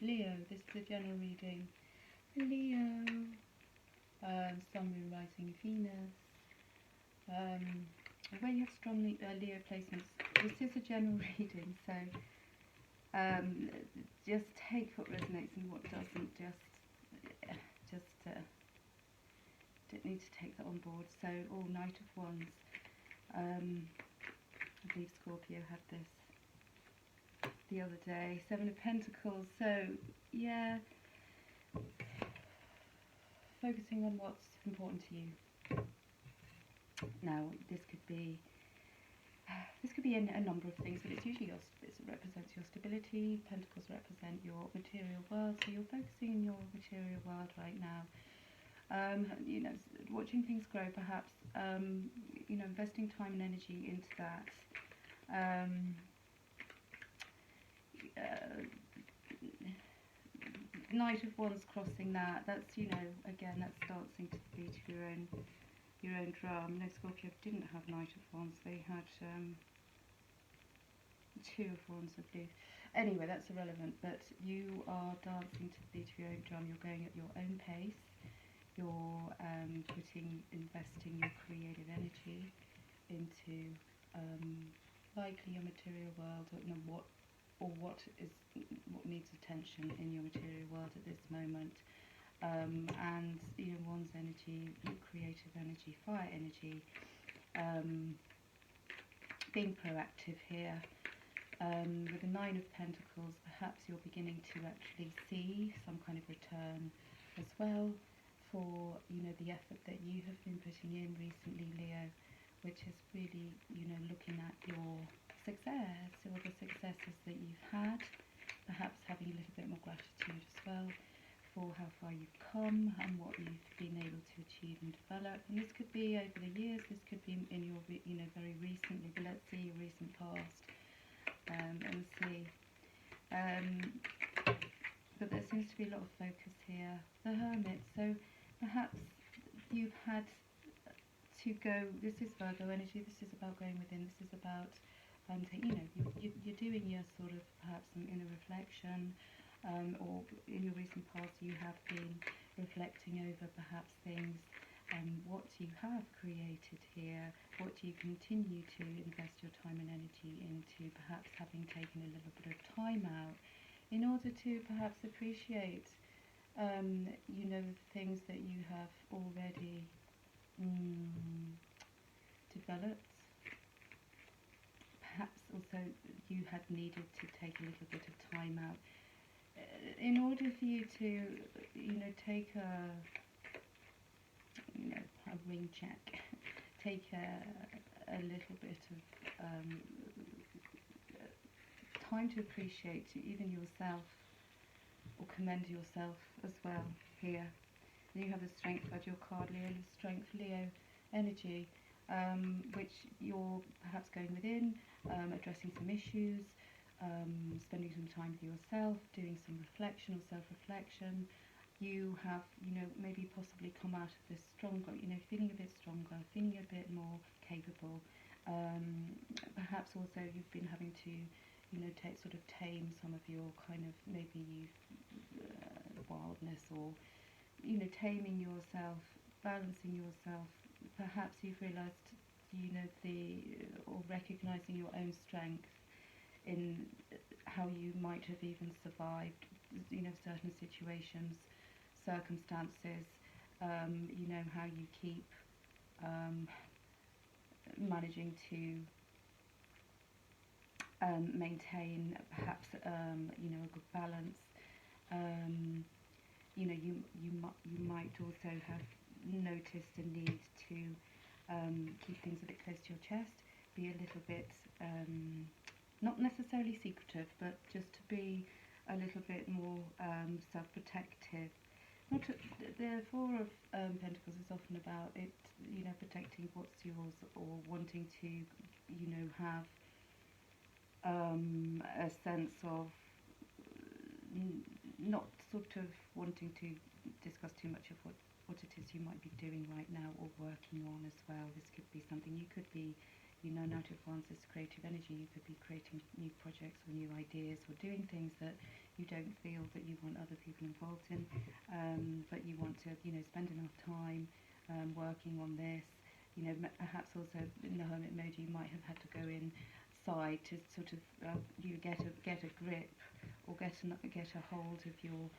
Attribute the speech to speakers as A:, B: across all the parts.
A: Leo, this is a general reading. Leo, Sun, Moon, Rising, Venus. Where you have strong Leo placements, this is a general reading, so just take what resonates and what doesn't. Don't need to take that on board. So, Knight of Wands. I believe Scorpio had this the other day. Seven of Pentacles. So, yeah, focusing on what's important to you. Now, this could be a number of things, but it's usually it represents your stability. Pentacles represent your material world, so you're focusing on your material world right now. Watching things grow, perhaps. Investing time and energy into that. Knight of Wands crossing that. That's again, that's dancing to the beat of your own drum. No, Scorpio didn't have Knight of Wands. They had Two of Wands, I believe. Anyway, that's irrelevant. But you are dancing to the beat of your own drum. You're going at your own pace. You're investing your creative energy into likely your material world, what needs attention in your material world at this moment. And one's energy, creative energy, fire energy, being proactive here. With the Nine of Pentacles, perhaps you're beginning to actually see some kind of return as well for the effort that you have been putting in recently, Leo, which is really looking at your success or the successes that you've had, perhaps having a little bit more gratitude as well for how far you've come and what you've been able to achieve and develop. And this could be over the years, this could be in your very recently, but let's see your recent past and see. But there seems to be a lot of focus here. The Hermit, so perhaps you've had to go, this is Virgo energy, this is about going within, this is about, you're doing your sort of perhaps some inner reflection, or in your recent past you have been reflecting over perhaps things, what you have created here, what you continue to invest your time and energy into, perhaps having taken a little bit of time out in order to perhaps appreciate the things that you have already developed. Perhaps also you had needed to take a little bit of time out in order for you to take a ring check, take a little bit of time to appreciate even yourself, or commend yourself as well here. And you have the Strength card, your card, Leo, Strength, Leo energy, which you're perhaps going within, addressing some issues, spending some time with yourself, doing some reflection or self-reflection. You have, maybe possibly come out of this stronger, feeling a bit stronger, feeling a bit more capable. Perhaps also you've been having to, tame some of your kind of maybe wildness, or, taming yourself, balancing yourself. Perhaps you've realised, or recognising your own strength in how you might have even survived, certain situations, circumstances, how you keep managing to maintain perhaps a good balance. You might also have noticed a need to keep things a bit close to your chest, be a little bit not necessarily secretive, but just to be a little bit more self-protective. The Four of Pentacles is often about it, protecting what's yours, or wanting to, have a sense of not sort of wanting to discuss too much of what it is you might be doing right now or working on as well. This could be something you could be You know, Knight of Wands is creative energy. You could be creating new projects or new ideas or doing things that you don't feel that you want other people involved in, but you want to, you know, spend enough time working on this. You know, perhaps also in the Hermit mode you might have had to go inside to sort of you get a grip or get a hold of your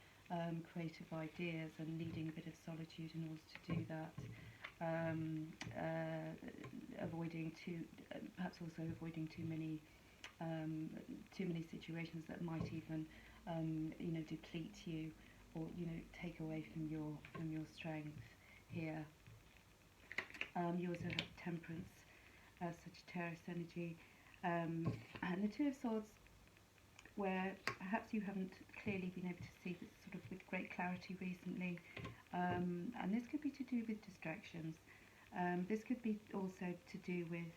A: creative ideas, and needing a bit of solitude in order to do that. Avoiding perhaps also avoiding too many situations that might even you know, deplete you, or you know, take away from your strength here. You also have Temperance, Sagittarius energy, and the Two of Swords, where perhaps you haven't clearly been able to see this sort of with great clarity recently, and this could be to do with distractions. This could be also to do with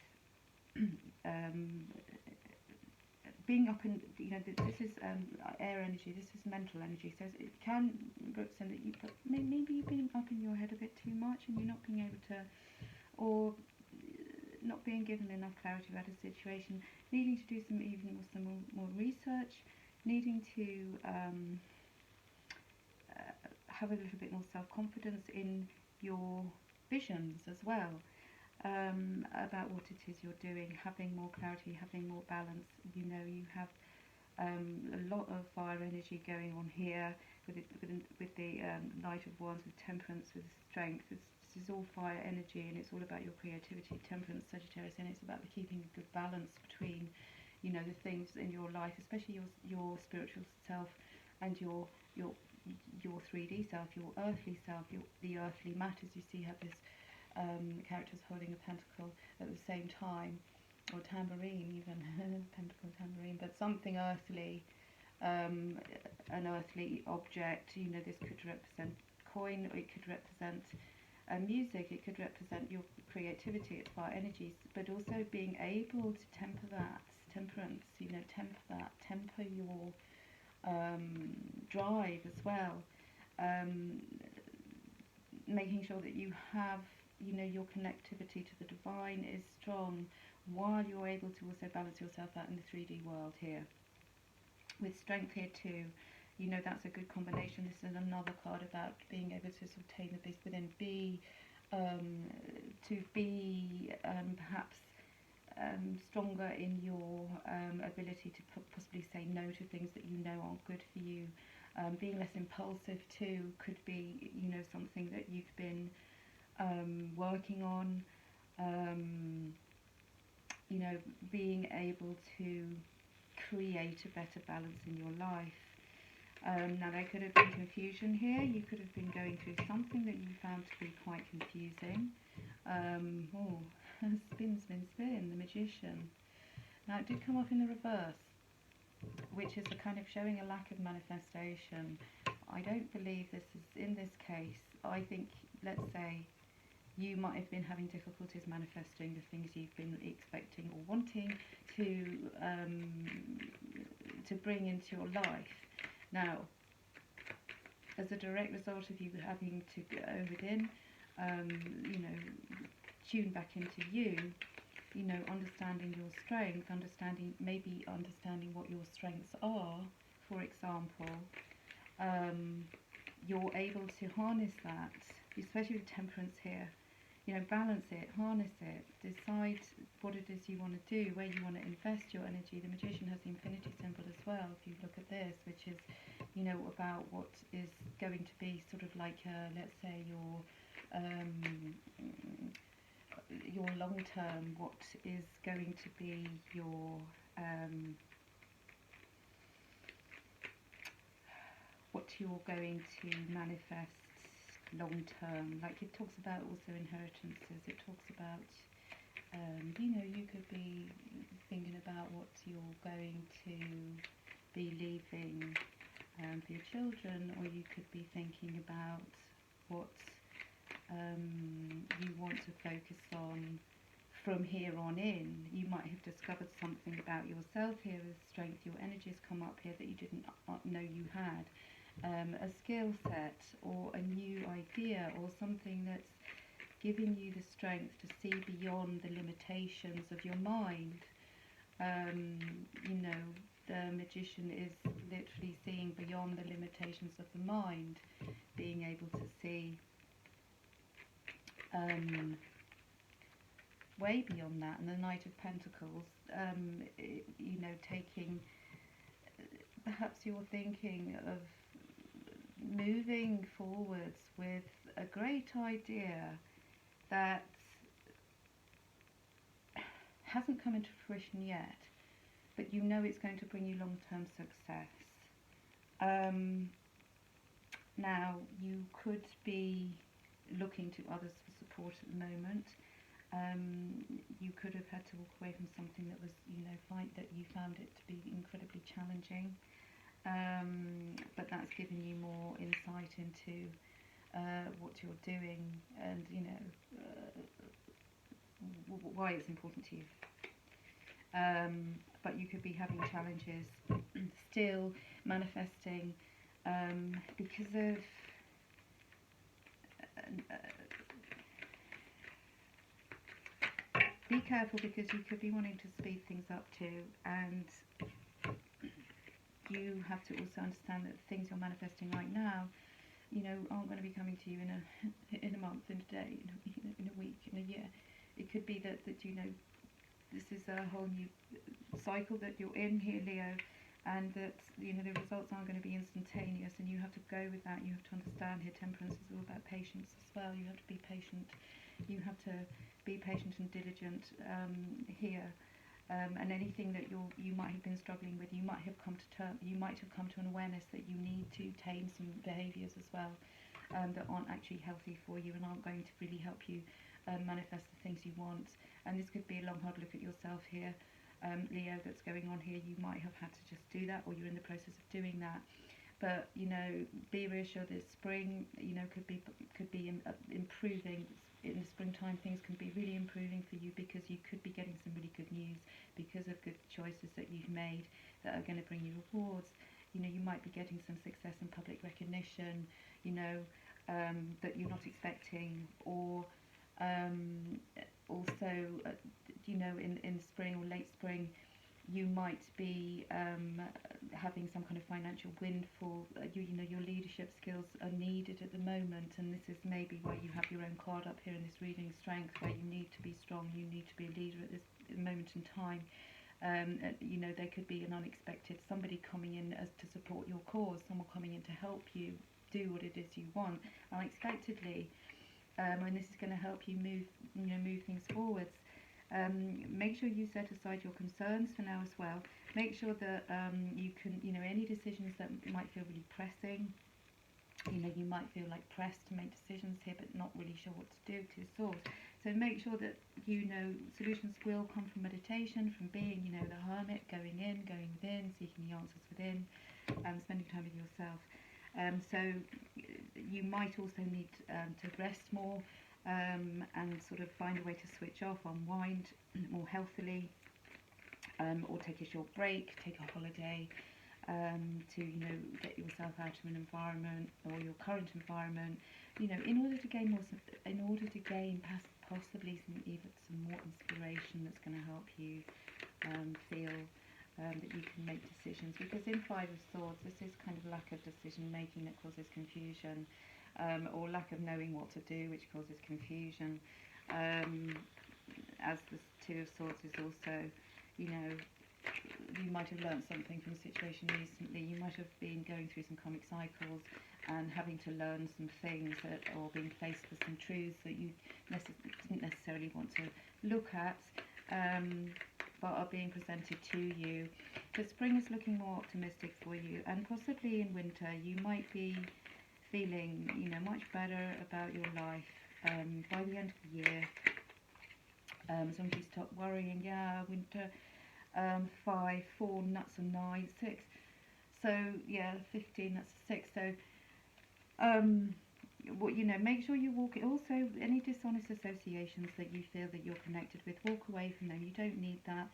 A: being up in, you know, this is air energy, this is mental energy, so it can represent that maybe you've been up in your head a bit too much and you're not being able to, or not being given enough clarity about a situation, needing to do some more research, needing to have a little bit more self-confidence in your visions as well, about what it is you're doing, having more clarity, having more balance. You know, you have a lot of fire energy going on here with the Knight of Wands, with Temperance, with Strength. This is all fire energy, and it's all about your creativity. Temperance, Sagittarius, and it's about keeping a good balance between, you know, the things in your life, especially your spiritual self and your 3D self, your earthly self, the earthly matters. You see how this character's holding a pentacle at the same time, or tambourine even, pentacle, tambourine, but something earthly, an earthly object. You know, this could represent coin, or it could represent music, it could represent your creativity, it's fire energies, but also being able to temper that, temperance, you know, temper your drive as well, making sure that you have, you know, your connectivity to the divine is strong, while you're able to also balance yourself out in the 3D world here. With Strength here too, you know, that's a good combination. This is another card about being able to sort of tame the beast within, to be perhaps stronger in your ability to possibly say no to things that you know aren't good for you. Being less impulsive too could be, you know, something that you've been working on. You know, being able to create a better balance in your life. Now there could have been confusion here. You could have been going through something that you found to be quite confusing. Spin, the Magician. Now it did come off in the reverse, which is a kind of showing a lack of manifestation. I don't believe this is in this case. I think, let's say, you might have been having difficulties manifesting the things you've been expecting or wanting to bring into your life. Now, as a direct result of you having to go within, you know, tune back into you, you know, understanding your strength, maybe understanding what your strengths are, for example, you're able to harness that, especially with Temperance here. You know, balance it, harness it, decide what it is you want to do, where you want to invest your energy. The Magician has the infinity symbol as well, if you look at this, which is, you know, about what is going to be sort of like, let's say, your long term, what is going to be your, what you're going to manifest long term. Like, it talks about also inheritances, it talks about, you know, you could be thinking about what you're going to be leaving for your children, or you could be thinking about what you want to focus on from here on in. You might have discovered something about yourself here with Strength. Your energies come up here that you didn't know you had. A skill set or a new idea or something that's giving you the strength to see beyond the limitations of your mind. You know, the magician is literally seeing beyond the limitations of the mind, being able to see way beyond that. And the Knight of Pentacles, you know, taking, perhaps you're thinking of moving forwards with a great idea that hasn't come into fruition yet, but you know it's going to bring you long-term success. Now, you could be looking to others for support at the moment. You could have had to walk away from something that was, you know, that you found it to be incredibly challenging. But that's given you more insight into what you're doing, and you know why it's important to you. But you could be having challenges still manifesting because of be careful, because you could be wanting to speed things up too, and you have to also understand that the things you're manifesting right now, you know, aren't going to be coming to you in a month, in a day, in a week, in a year. It could be that you know, this is a whole new cycle that you're in here, Leo, and that, you know, the results aren't going to be instantaneous, and you have to go with that. You have to understand here, Temperance is all about patience as well. You have to be patient. You have to be patient and diligent here. And anything that you might have been struggling with, you might have come to an awareness that you need to tame some behaviours as well that aren't actually healthy for you and aren't going to really help you manifest the things you want. And this could be a long, hard look at yourself here, Leo, that's going on here. You might have had to just do that, or you're in the process of doing that. But you know, be reassured that spring, you know, could be improving. In the springtime, things can be really improving for you, because you could be getting some really good news because of good choices that you've made that are going to bring you rewards. You know, you might be getting some success and public recognition, you know, that you're not expecting, or also, you know, in spring or late spring, you might be having some kind of financial windfall. You know, your leadership skills are needed at the moment, and this is maybe why you have your own card up here in this reading, Strength, where you need to be strong, you need to be a leader at this moment in time. You know, there could be an unexpected somebody coming in as to support your cause, someone coming in to help you do what it is you want unexpectedly, and this is going to help you move things forwards. Make sure you set aside your concerns for now as well. Make sure that you can, you know, any decisions that might feel really pressing, you know, you might feel like pressed to make decisions here but not really sure what to do, to your source. So make sure that, you know, solutions will come from meditation, from being, you know, the hermit, going within, seeking the answers within, spending time with yourself. So you might also need to rest more, and sort of find a way to switch off, unwind more healthily, or take a short break, take a holiday, to, you know, get yourself out of an environment or your current environment, you know, in order to gain possibly some more inspiration that's going to help you feel that you can make decisions. Because in Five of Swords, this is kind of lack of decision making that causes confusion, or lack of knowing what to do, which causes confusion. As the Two of Swords is also, you know, you might have learned something from a situation recently. You might have been going through some karmic cycles and having to learn some things or being faced with some truths that you didn't necessarily want to look at, but are being presented to you. But spring is looking more optimistic for you, and possibly in winter you might be feeling, you know, much better about your life by the end of the year. As long as you stop worrying, yeah, winter, 5, 4, that's a 9, 6. So yeah, 15, that's a 6. So you know, make sure you walk it. Also, any dishonest associations that you feel that you're connected with, walk away from them. You don't need that.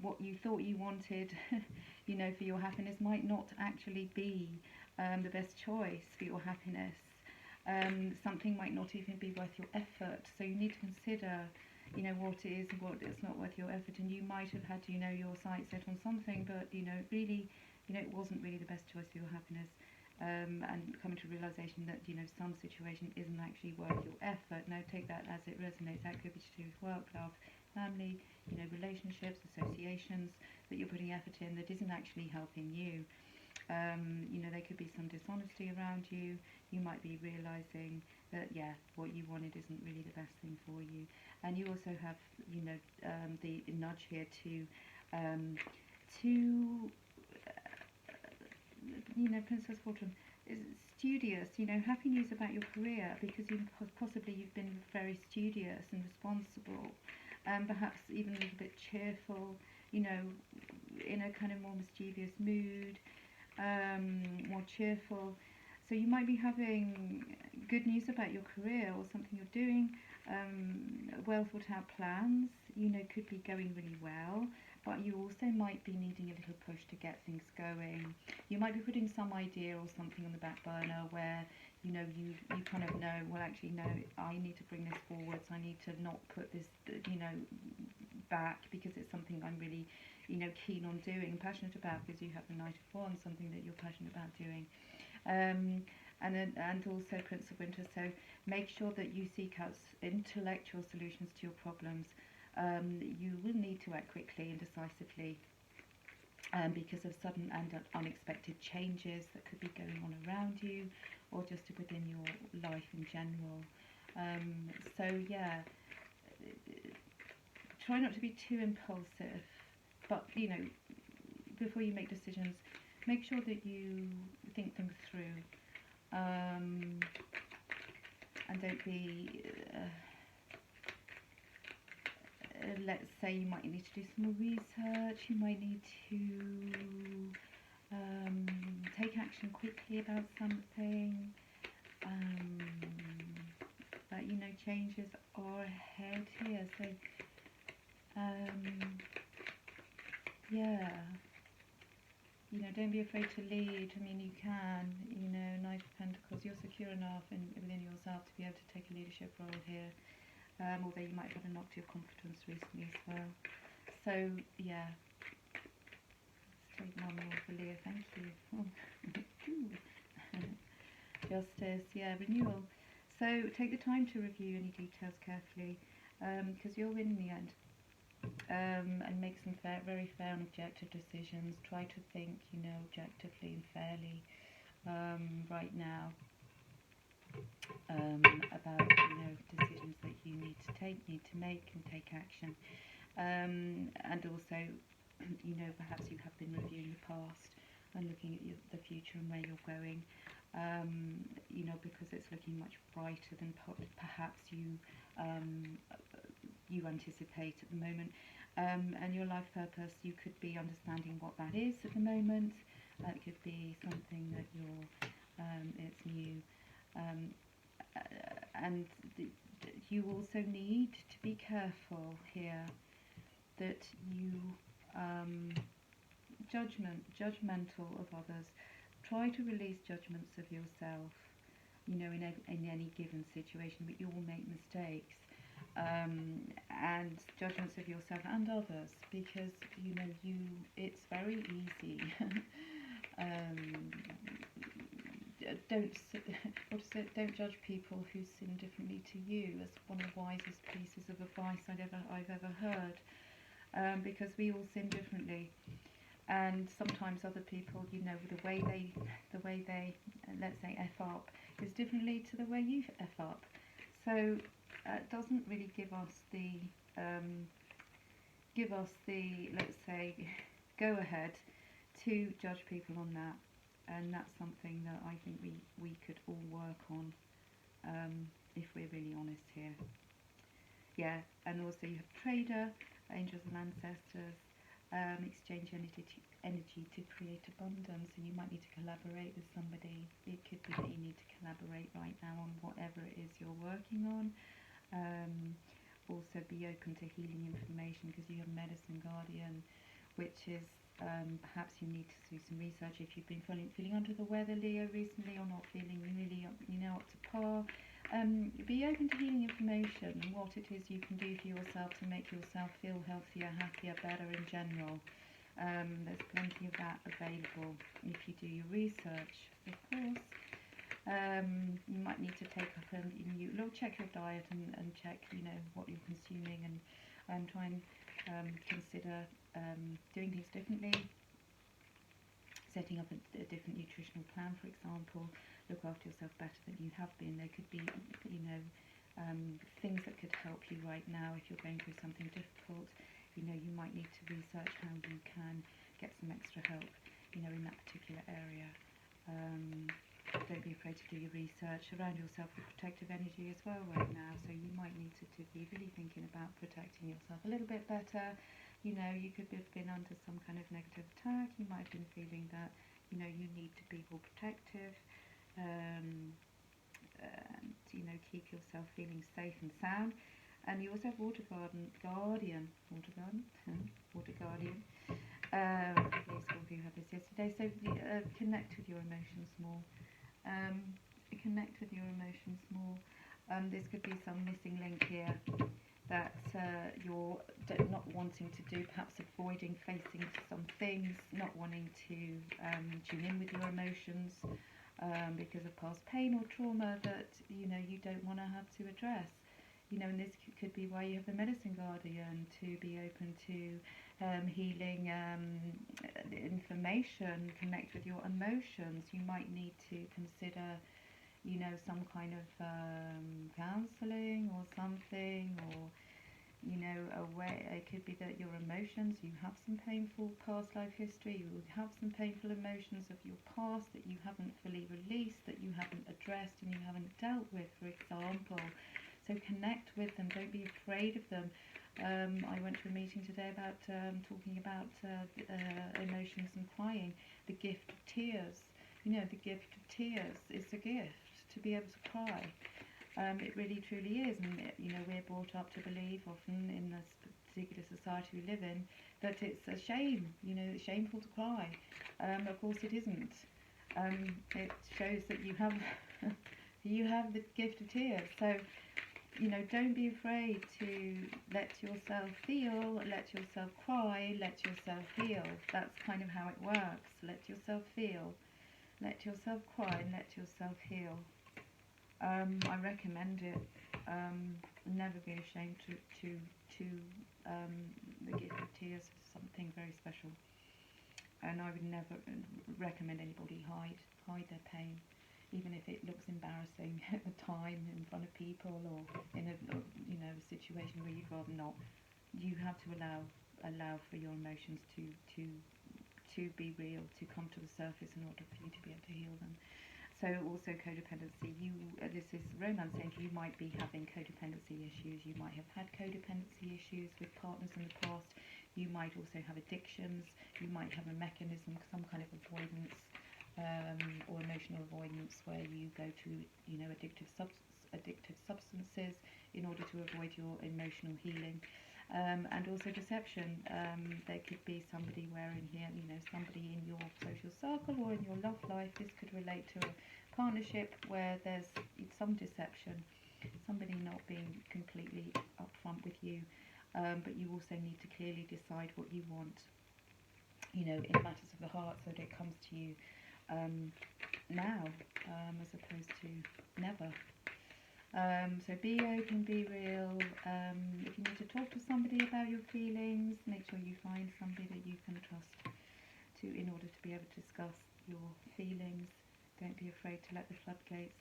A: What you thought you wanted, you know, for your happiness might not actually be the best choice for your happiness. Something might not even be worth your effort. So you need to consider, what it is and what it's not worth your effort. And you might have had, your sights set on something, but, really, it wasn't really the best choice for your happiness. And coming to realization that, some situation isn't actually worth your effort. Now take that as it resonates. That could be to do with work, love, family, relationships, associations that you're putting effort in that isn't actually helping you. There could be some dishonesty around you. You might be realizing that, what you wanted isn't really the best thing for you. And you also have, the nudge here to Princess Fortune is studious. Happy news about your career, because possibly you've been very studious and responsible, perhaps even a little bit cheerful, in a kind of more mischievous mood, more cheerful. So you might be having good news about your career or something you're doing, well thought out plans, could be going really well, but you also might be needing a little push to get things going. You might be putting some idea or something on the back burner where, you kind of know, well, actually, no, I need to bring this forwards. I need to not put this, back, because it's something I'm really, keen on doing and passionate about, because you have the Knight of Wands, something that you're passionate about doing. And also Prince of Winter. So make sure that you seek out intellectual solutions to your problems. You will need to act quickly and decisively, because of sudden and unexpected changes that could be going on around you, or just within your life in general. So yeah, try not to be too impulsive, but before you make decisions, make sure that you think them through, and don't be, let's say you might need to do some more research, you might need to take action quickly about something, but changes are ahead here, so yeah, don't be afraid to lead. I mean, you can, Knight of Pentacles, you're secure enough within yourself to be able to take a leadership role here, although you might have had a knock to your confidence recently as well. So yeah, let's take one more for Leo. Thank you. Justice, yeah, renewal. So take the time to review any details carefully, because you'll win in the end. And make some very fair and objective decisions. Try to think, objectively and fairly, right now, about, decisions that you need to make and take action. And also, perhaps you have been reviewing the past and looking at the future and where you're going, because it's looking much brighter than perhaps you anticipate at the moment. And your life purpose, you could be understanding what that is at the moment. It could be something that it's new, and you also need to be careful here that you judgmental of others. Try to release judgments of yourself, in any given situation, but you will make mistakes, and judgments of yourself and others, because it's very easy. Don't judge people who sin differently to you. That's one of the wisest pieces of advice I've ever heard, because we all sin differently, and sometimes other people, the way they let's say F up is differently to the way you F up. So it doesn't really give us the let's say go ahead to judge people on that, and that's something that I think we could all work on, if we're really honest here. Yeah, and also you have Trader, Angels and Ancestors, exchange energy to create abundance, and you might need to collaborate with somebody. It could be that you need to collaborate right now on whatever it is you're working on. Also be open to healing information, because you have Medicine Guardian, which is Perhaps you need to do some research if you've been feeling under the weather, Leo, recently, or not feeling really up to par. Be open to healing information and what it is you can do for yourself to make yourself feel healthier, happier, better in general. There's plenty of that available if you do your research, of course. You might need to take up check your diet and check what you're consuming, and try and consider doing things differently, setting up a different nutritional plan, for example. Look after yourself better than you have been. There could be things that could help you right now if you're going through something difficult. You might need to research how you can get some extra help in that particular area. Don't be afraid to do your research. Surround yourself with protective energy as well right now, so you might need to be really thinking about protecting yourself a little bit better. You could have been under some kind of negative attack. You might have been feeling that you need to be more protective, and keep yourself feeling safe and sound. And you also have water guardian. Scorpio had this yesterday. So connect with your emotions more. This could be some missing link here that you're not wanting to do, perhaps avoiding facing some things, not wanting to tune in with your emotions because of past pain or trauma that you don't want to have to address. And this could be why you have the medicine guardian, to be open to healing information, connect with your emotions. You might need to consider some kind of counselling or something, or a way. It could be that your emotions, you have some painful past life history, you have some painful emotions of your past that you haven't fully released, that you haven't addressed and you haven't dealt with, for example. So connect with them, don't be afraid of them. I went to a meeting today about talking about emotions and crying, the gift of tears. The gift of tears is a gift, to be able to cry. It really truly is, and we're brought up to believe often in this particular society we live in that it's a shame, it's shameful to cry. Of course it isn't. It shows that you have the gift of tears. So don't be afraid to let yourself feel, let yourself cry, let yourself heal. That's kind of how it works. Let yourself feel, let yourself cry, and let yourself heal. I recommend it. Never be ashamed to the gift of tears is something very special, and I would never recommend anybody hide their pain, even if it looks embarrassing at the time in front of people, or in a situation where you'd rather not. You have to allow for your emotions to be real, to come to the surface in order for you to be able to heal them. So also codependency. This is romance saying you might be having codependency issues. You might have had codependency issues with partners in the past. You might also have addictions. You might have a mechanism, some kind of avoidance or emotional avoidance, where you go to addictive substances in order to avoid your emotional healing. And also deception. There could be somebody wearing here, somebody in your social circle or in your love life. This could relate to a partnership where there's some deception, somebody not being completely upfront with you, but you also need to clearly decide what you want, in matters of the heart, so that it comes to you now, as opposed to never. So be open, be real. If you need to talk to somebody about your feelings, make sure you find somebody that you can trust in order to be able to discuss your feelings. Don't be afraid to let the floodgates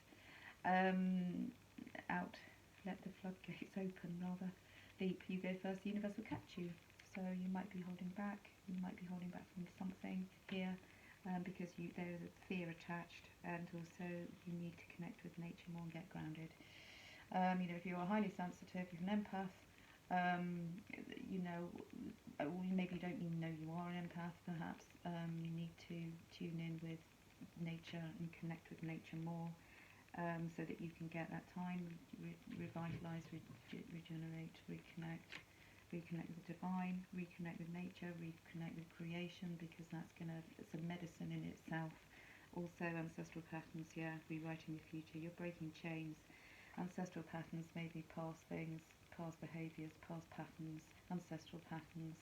A: let the floodgates open, rather. Leap, you go first, the universe will catch you. So you might be holding back, from something here, because there is a fear attached, and also you need to connect with nature more and get grounded. If you're highly sensitive, you're an empath, maybe you don't even know you are an empath, perhaps. You need to tune in with nature and connect with nature more, so that you can get that time, revitalise, regenerate, reconnect reconnect with the divine, reconnect with nature, reconnect with creation, because it's a medicine in itself. Also ancestral patterns, yeah, rewriting the future. You're breaking chains. Ancestral patterns may be past things, past behaviours, past patterns, ancestral patterns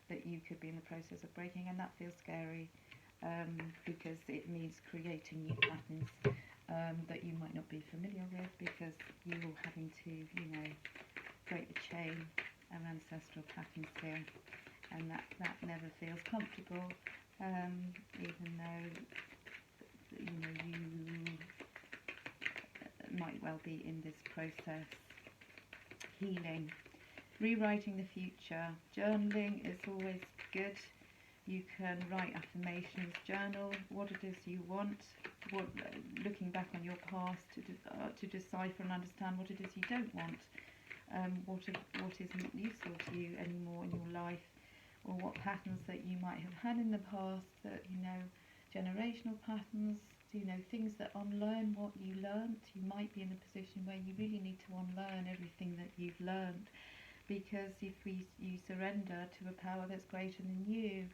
A: that you could be in the process of breaking, and that feels scary, because it means creating new patterns that you might not be familiar with, because you're having to, break the chain of ancestral patterns here, and that never feels comfortable, even though you might well be in this process. Healing, rewriting the future. Journaling is always good. You can write affirmations, journal what it is you want, looking back on your past to decipher and understand what it is you don't want, what isn't useful to you anymore in your life, or what patterns that you might have had in the past, that generational patterns, things that unlearn what you learnt. You might be in a position where you really need to unlearn everything that you've learned, because if you surrender to a power that's greater than you,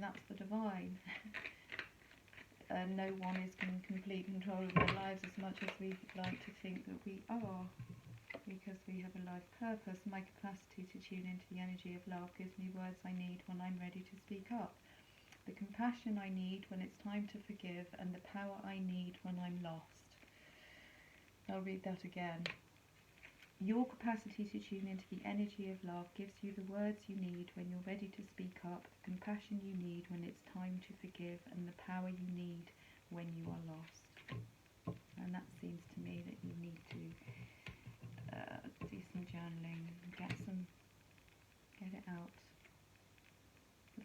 A: that's the divine. No one is in complete control of their lives as much as we like to think that we are, because we have a life purpose. My capacity to tune into the energy of love gives me words I need when I'm ready to speak up, the compassion I need when it's time to forgive, and the power I need when I'm lost. I'll read that again. Your capacity to tune into the energy of love gives you the words you need when you're ready to speak up, the compassion you need when it's time to forgive, and the power you need when you are lost. And that seems to me that you need to do some journaling, get it out,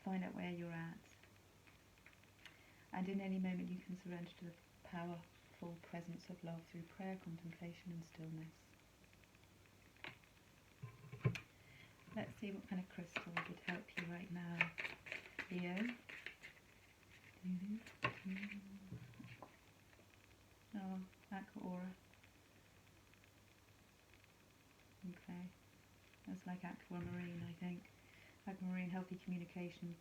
A: find out where you're at. And in any moment you can surrender to the powerful presence of love through prayer, contemplation and stillness. Let's see what kind of crystal would help you right now, Leo. Oh, Aqua Aura. Okay, that's like Aquamarine, I think. Aquamarine, healthy communication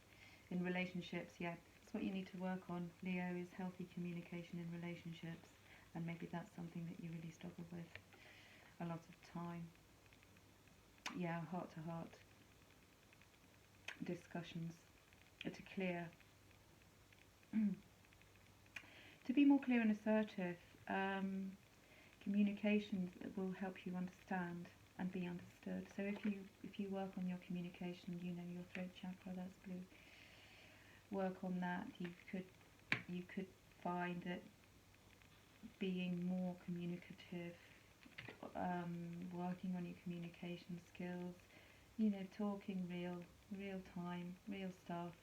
A: in relationships. Yeah, that's what you need to work on, Leo, is healthy communication in relationships, and maybe that's something that you really struggle with a lot of time. Yeah, heart-to-heart discussions to clear, to be more clear and assertive. Communication will help you understand and be understood. So if you work on your communication, your throat chakra, that's blue, work on that, you could find that being more communicative, working on your communication skills, talking real time, real stuff,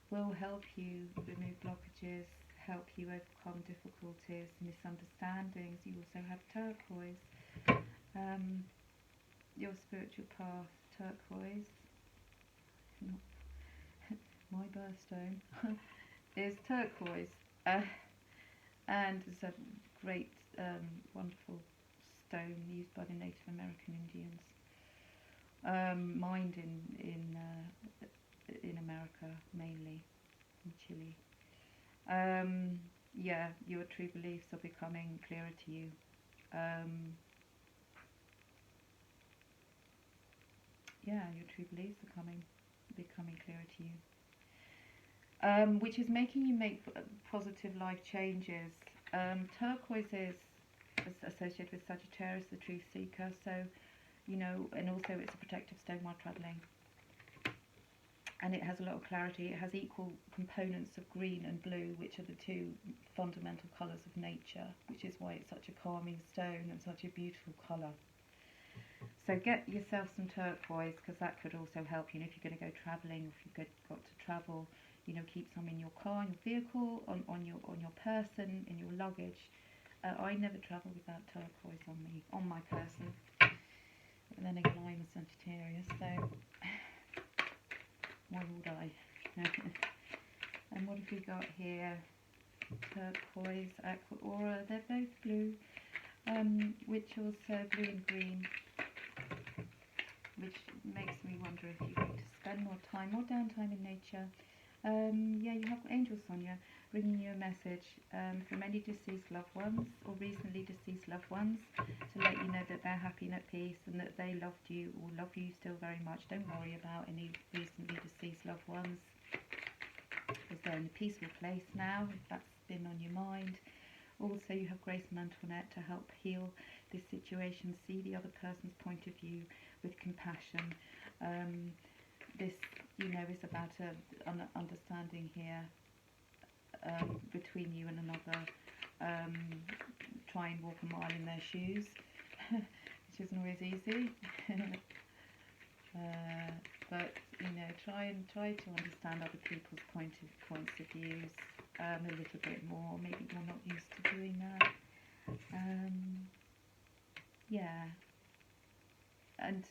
A: will help you remove blockages, help you overcome difficulties, misunderstandings. You also have turquoise, your spiritual path, turquoise, my birthstone, is turquoise, and it's a great, wonderful stone used by the Native American Indians, mined in America mainly, in Chile. Yeah, your true beliefs are becoming clearer to you. Yeah, your true beliefs are becoming clearer to you, which is making you make positive life changes. Turquoise is associated with Sagittarius, the truth seeker, so and also it's a protective stone while travelling, and it has a lot of clarity. It has equal components of green and blue, which are the two fundamental colours of nature, which is why it's such a calming stone and such a beautiful colour. So get yourself some turquoise, because that could also help you. And if you're going to go travelling, if you've got to travel, keep some in your car, in your vehicle, on your person, in your luggage. I never travel without turquoise on my person. But then again, I'm a Sagittarius, so why would I? And what have we got here? Turquoise, Aqua Aura. They're both blue, which also blue and green, which makes me wonder if you need to spend more time, more downtime in nature. Yeah, you have Angel Sonia bringing you a message from any deceased loved ones or recently deceased loved ones to let you know that they're happy and at peace and that they loved you or love you still very much. Don't worry about any recently deceased loved ones, because they're in a peaceful place now, if that's been on your mind. Also, you have Grace and Antoinette to help heal this situation, see the other person's point of view with compassion. This, is about an understanding here between you and another. Try and walk a mile in their shoes, which isn't always easy. But try to understand other people's points of views a little bit more. Maybe you're not used to doing that. Yeah. And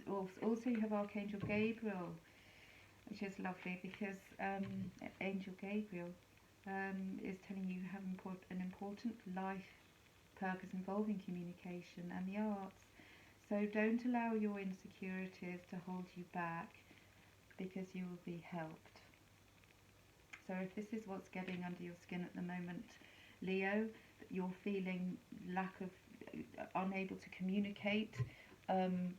A: also you have Archangel Gabriel, which is lovely because Angel Gabriel is telling you have an important life purpose involving communication and the arts. So don't allow your insecurities to hold you back, because you will be helped. So if this is what's getting under your skin at the moment, Leo, you're feeling lack of, unable to communicate,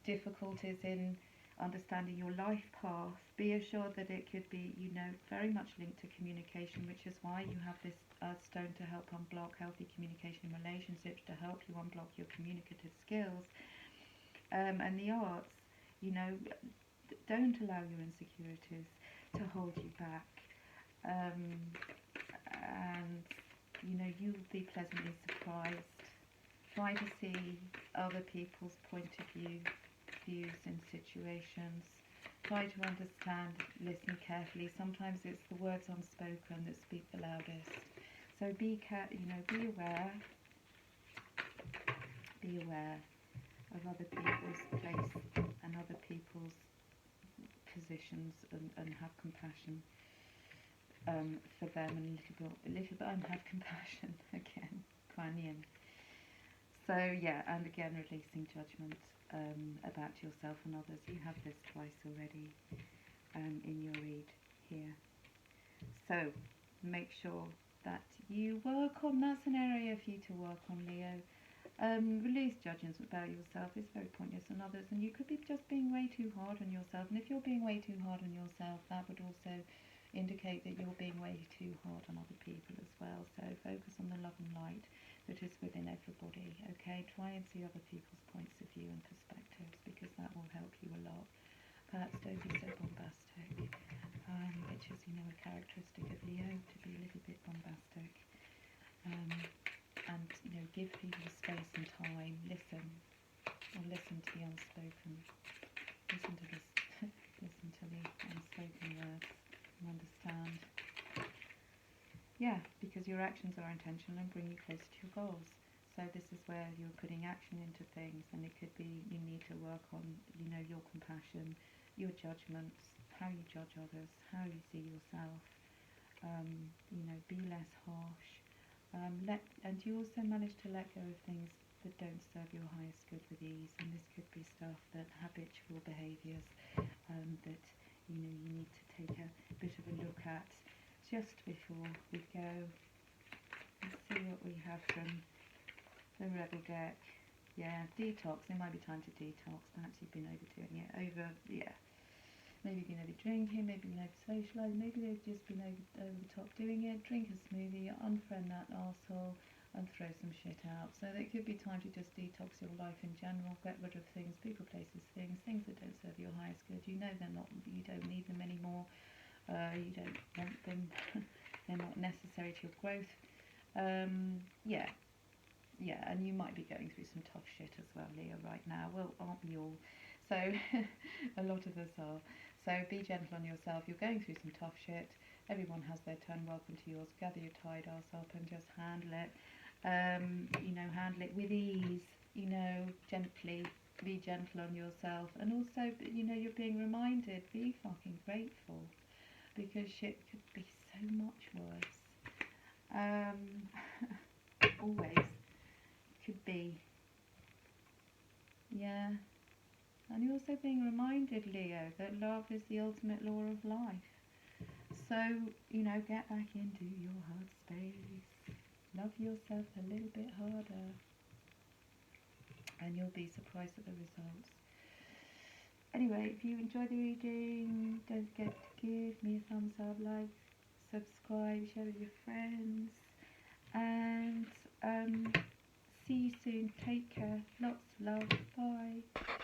A: difficulties in understanding your life path, be assured that it could be, very much linked to communication, which is why you have this stone to help unblock healthy communication in relationships, to help you unblock your communicative skills. And the arts, don't allow your insecurities to hold you back. And you'll be pleasantly surprised. Try to see other people's point of views in situations. Try to understand, listen carefully. Sometimes it's the words unspoken that speak the loudest. So be aware of other people's place and other people's positions, and have compassion for them, and a little bit and have compassion again, Kuan Yin. So yeah, and again releasing judgment about yourself and others. You have this twice already in your read here. So make sure that you work on, that's an area for you to work on, Leo. Release judgments about yourself. It's very pointless on others, and you could be just being way too hard on yourself. And if you're being way too hard on yourself, that would also indicate that you're being way too hard on other people as well. So focus on the love and light that is within everybody. Okay, try and see other people's points of view and perspectives, because that will help you a lot. Perhaps don't be so bombastic, which is a characteristic of Leo, to be a little bit bombastic. And give people space and time. Listen to the unspoken. Listen to this. Listen to the unspoken words and understand. Yeah, because your actions are intentional and bring you closer to your goals. So this is where you're putting action into things, and it could be you need to work on your compassion, your judgments, how you judge others, how you see yourself. Be less harsh. And you also manage to let go of things that don't serve your highest good with ease, and this could be stuff that habitual behaviours that you need to take a bit of a look at. Just before we go, let's see what we have from the Rebel deck. Yeah, detox. It might be time to detox. Perhaps you've been overdoing it. Maybe you've been over drinking, maybe you've been over socialising, maybe they've just been over the top doing it. Drink a smoothie, unfriend that arsehole, and throw some shit out. So it could be time to just detox your life in general, get rid of things, people, places, things that don't serve your highest good. You don't need them anymore. You don't want them. They're not necessary to your growth. Yeah, and you might be going through some tough shit as well, Leo, right now. Well, aren't we all? So a lot of us are. So be gentle on yourself. You're going through some tough shit. Everyone has their turn. Welcome to yours. Gather your tight ass up and just handle it. Handle it with ease. Gently. Be gentle on yourself. And also, you're being reminded, be fucking grateful, because shit could be so much worse. Always could be. Yeah. And you're also being reminded, Leo, that love is the ultimate law of life. So, get back into your heart space. Love yourself a little bit harder. And you'll be surprised at the results. Anyway, if you enjoy the reading, don't forget to give me a thumbs up, like, subscribe, share with your friends. And see you soon. Take care. Lots of love. Bye.